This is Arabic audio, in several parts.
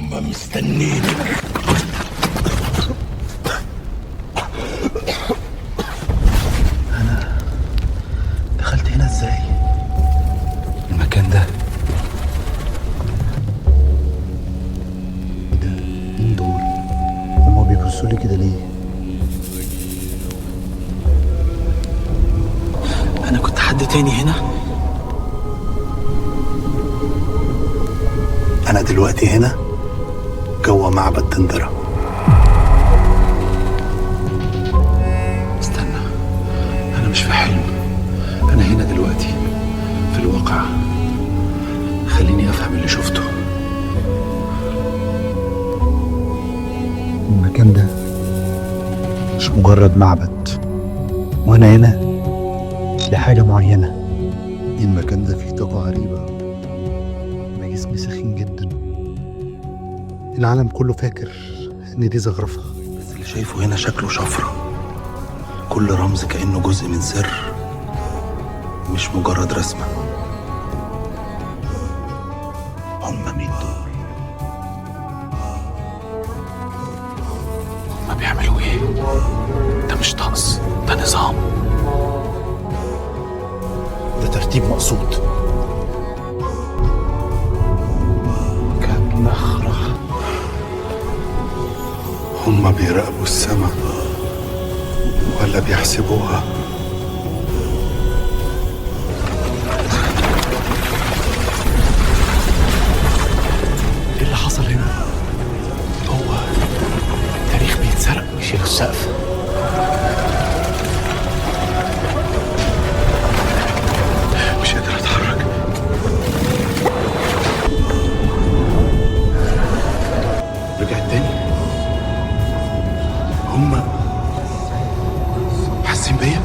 هم مستنينك. أنا دخلت هنا إزاي؟ المكان ده مين دول؟ هما بيبصوا لي كده ليه؟ أنا كنت حد تاني هنا؟ أنا دلوقتي هنا جوه معبد دندرة. استنى، أنا مش في حلم، أنا هنا دلوقتي في الواقع. خليني أفهم اللي شفته. المكان ده مش مجرد معبد، وأنا هنا لحاجة معينة. المكان ده فيه طاقة غريبة، أنا جسمي سخين جدا. العالم كله فاكر إن دي زخرفة، بس اللي شايفه هنا شكله شفرة. كل رمز كأنه جزء من سر، مش مجرد رسمة. هم مين دول؟ هم بيعملوا ايه؟ ده مش طقس، ده نظام، ده ترتيب مقصود. كانت نخرة. هم بيراقبوا السما ولا بيحسبوها؟ ايه اللي حصل هنا؟ هو التاريخ بيتسرق. يشيلوا السقف. مش قادر اتحرك. رجعت تاني. هم حاسين بيا.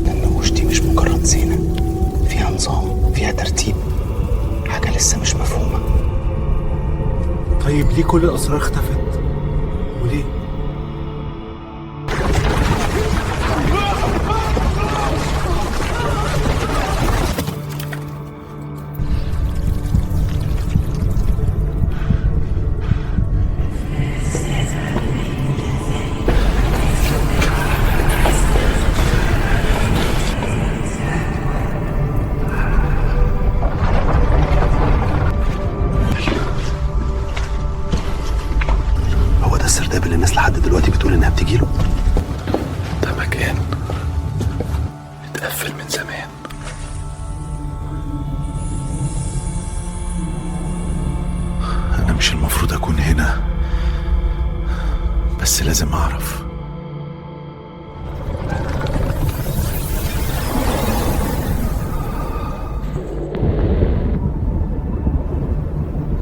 النقوش دي مش مجرد زينة، فيها نظام، فيها ترتيب، حاجة لسه مش مفهومة. طيب ليه كل الأسرار اختفت؟ وليه؟ هو ده السرداب اللي الناس لحد دلوقتي بتقول إنها بتجيله؟ ده مكان اتقفل من زمان. أنا مش المفروض أكون هنا، بس لازم أعرف.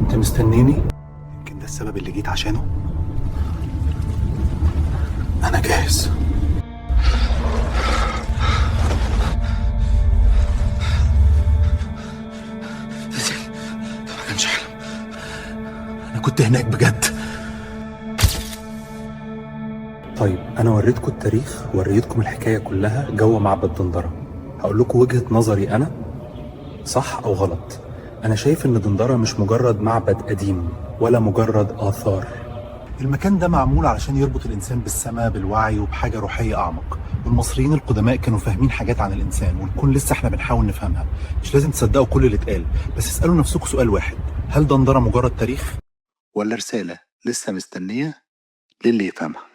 أنت مستنيني؟ يمكن ده السبب اللي جيت عشانه. أنا جاهز. ده ما كانش حلم، أنا كنت هناك بجد. طيب أنا وريتكم التاريخ، وريتكم الحكاية كلها جوه معبد دندرة. هقول لكم وجهة نظري أنا، صح أو غلط. أنا شايف إن دندرة مش مجرد معبد قديم ولا مجرد آثار. المكان ده معمول علشان يربط الإنسان بالسماء، بالوعي، وبحاجة روحية أعمق. والمصريين القدماء كانوا فاهمين حاجات عن الإنسان والكون لسه إحنا بنحاول نفهمها. مش لازم تصدقوا كل اللي اتقال، بس اسألوا نفسكم سؤال واحد: هل دندرة مجرد تاريخ ولا رسالة لسه مستنية للي يفهمها؟